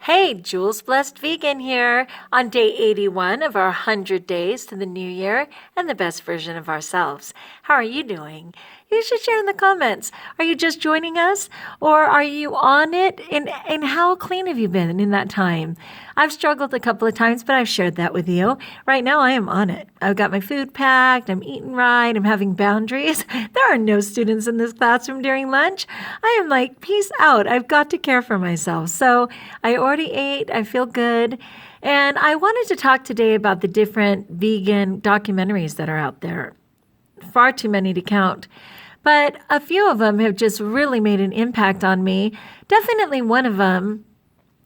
Hey, Jules Blessed Vegan here on day 81 of our 100 days to the new year and the best version of ourselves. How are you doing? You should share in the comments. Are you just joining us or are you on it? And how clean have you been in that time? I've struggled a couple of times, but I've shared that with you. Right now, I am on it. I've got my food packed. I'm eating right. I'm having boundaries. There are no students in this classroom during lunch. I am like, peace out. I've got to care for myself. So I already ate. I feel good. And I wanted to talk today about the different vegan documentaries that are out there. Far too many to count. But a few of them have just really made an impact on me. Definitely one of them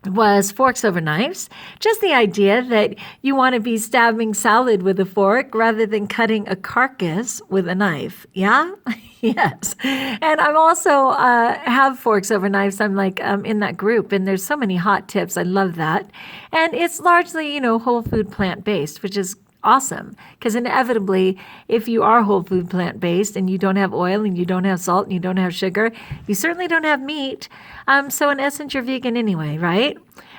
was Forks Over Knives. Just the idea that you want to be stabbing salad with a fork rather than cutting a carcass with a knife. Yeah? Yes. And I'm also have Forks Over Knives. I'm like in that group, and there's so many hot tips. I love that. And it's largely, whole food plant-based, which is awesome, because inevitably, if you are whole food plant-based and you don't have oil and you don't have salt and you don't have sugar, you certainly don't have meat. So in essence, you're vegan anyway, right?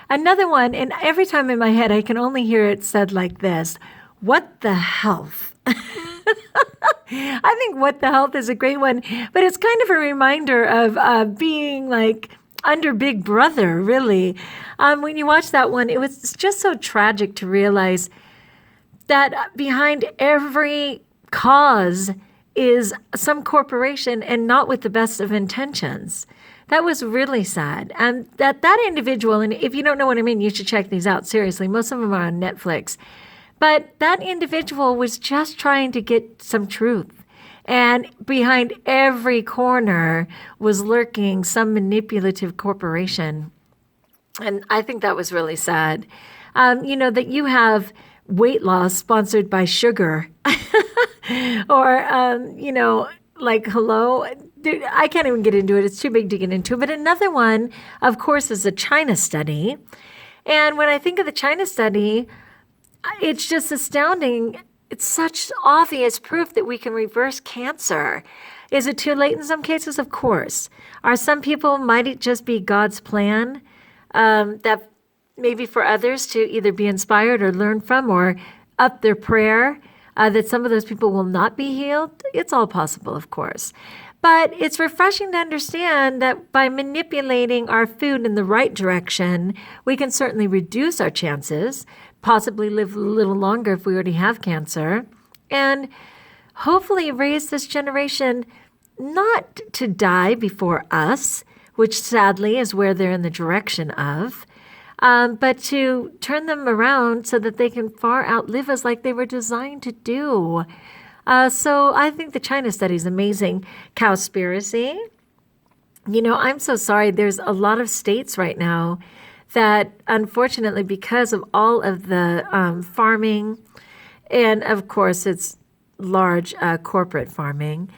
Another one, and every time in my head, I can only hear it said like this: what the health? I think what the health is a great one, but it's kind of a reminder of being like under Big Brother, really. When you watch that one, it was just so tragic to realize that behind every cause is some corporation and not with the best of intentions. That was really sad. And that individual, and if you don't know what I mean, you should check these out. Seriously, most of them are on Netflix. But that individual was just trying to get some truth. And behind every corner was lurking some manipulative corporation. And I think that was really sad. That you have weight loss sponsored by sugar or, like, hello, dude, I can't even get into it. It's too big to get into. But another one, of course, is a China study. And when I think of the China study, it's just astounding. It's such obvious proof that we can reverse cancer. Is it too late in some cases? Of course. Are some people, might it just be God's plan that maybe for others to either be inspired or learn from or up their prayer, that some of those people will not be healed? It's all possible, of course. But it's refreshing to understand that by manipulating our food in the right direction, we can certainly reduce our chances, possibly live a little longer if we already have cancer, and hopefully raise this generation not to die before us, which sadly is where they're in the direction of, but to turn them around so that they can far outlive us like they were designed to do. So I think the China study is amazing. Cowspiracy. I'm so sorry. There's a lot of states right now that, unfortunately, because of all of the farming, and of course it's large corporate farming,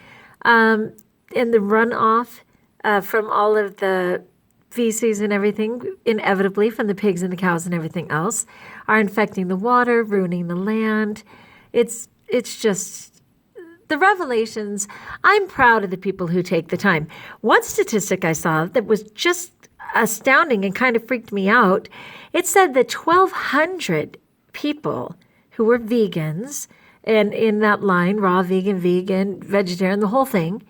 and the runoff from all of the feces and everything, inevitably from the pigs and the cows and everything else, are infecting the water, ruining the land. It's just the revelations. I'm proud of the people who take the time. One statistic I saw that was just astounding and kind of freaked me out. It said that 1,200 people who were vegans, and in that line, raw, vegan, vegetarian, the whole thing,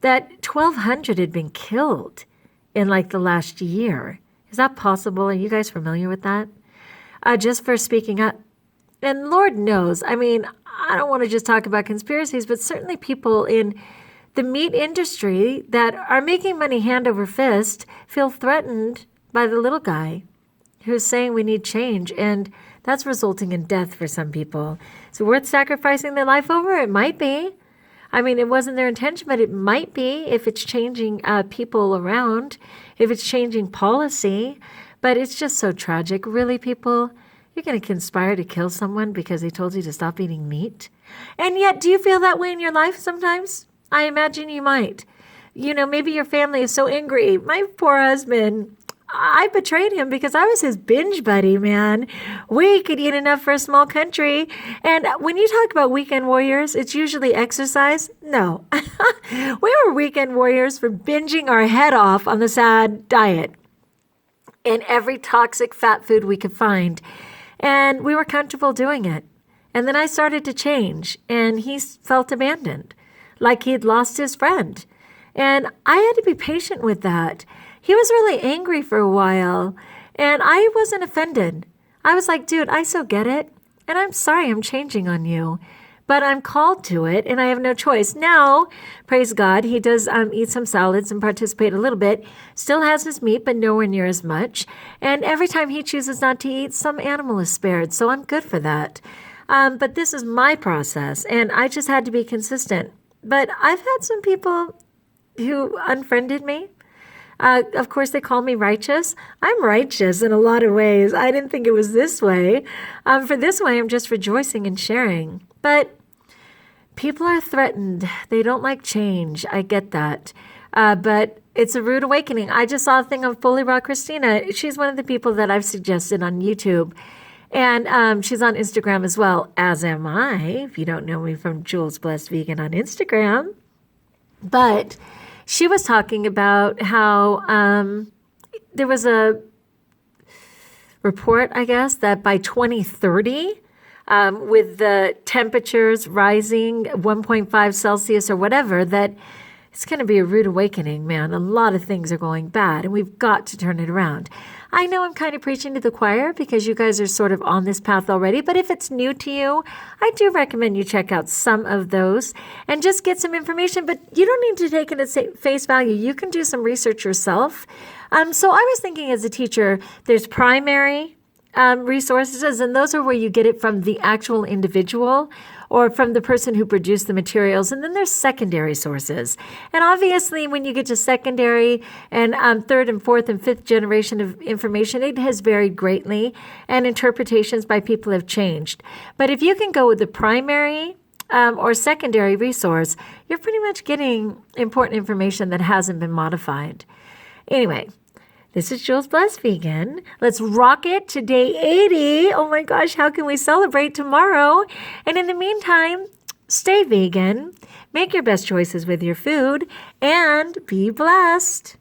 that 1,200 had been killed in like the last year. Is that possible? Are you guys familiar with that? Just for speaking up. And Lord knows, I don't want to just talk about conspiracies, but certainly people in the meat industry that are making money hand over fist feel threatened by the little guy who's saying we need change. And that's resulting in death for some people. Is it worth sacrificing their life over? It might be. It wasn't their intention, but it might be if it's changing people around, if it's changing policy. But it's just so tragic. Really, people, you're going to conspire to kill someone because they told you to stop eating meat? And yet, do you feel that way in your life sometimes? I imagine you might. Maybe your family is so angry. My poor husband, I betrayed him because I was his binge buddy, man. We could eat enough for a small country. And when you talk about weekend warriors, it's usually exercise. No. We were weekend warriors for binging our head off on the sad diet. in every toxic fat food we could find. And we were comfortable doing it. And then I started to change, and he felt abandoned, like he'd lost his friend. And I had to be patient with that. He was really angry for a while, and I wasn't offended. I was like, dude, I so get it. And I'm sorry I'm changing on you. But I'm called to it, and I have no choice. Now, praise God, he does eat some salads and participate a little bit. Still has his meat, but nowhere near as much. And every time he chooses not to eat, some animal is spared. So I'm good for that. But this is my process, and I just had to be consistent. But I've had some people who unfriended me. Of course, they call me righteous. I'm righteous in a lot of ways. I didn't think it was this way. For this way, I'm just rejoicing and sharing. But people are threatened. They don't like change. I get that. But it's a rude awakening. I just saw a thing on Fully Raw Christina. She's one of the people that I've suggested on YouTube. And she's on Instagram as well, as am I, if you don't know me from JulesBlessedVegan on Instagram. But she was talking about how there was a report, I guess, that by 2030, with the temperatures rising 1.5 Celsius or whatever, that it's going to be a rude awakening, man. A lot of things are going bad, and we've got to turn it around. I know I'm kind of preaching to the choir because you guys are sort of on this path already, but if it's new to you, I do recommend you check out some of those and just get some information, but you don't need to take it at face value. You can do some research yourself. So I was thinking as a teacher, there's primary resources, and those are where you get it from the actual individual or from the person who produced the materials. And then there's secondary sources. And obviously, when you get to secondary and third and fourth and fifth generation of information, it has varied greatly, and interpretations by people have changed. But if you can go with the primary or secondary resource, you're pretty much getting important information that hasn't been modified. Anyway, this is Jules Blessed Vegan. Let's rock it to day 80. Oh my gosh, how can we celebrate tomorrow? And in the meantime, stay vegan, make your best choices with your food, and be blessed.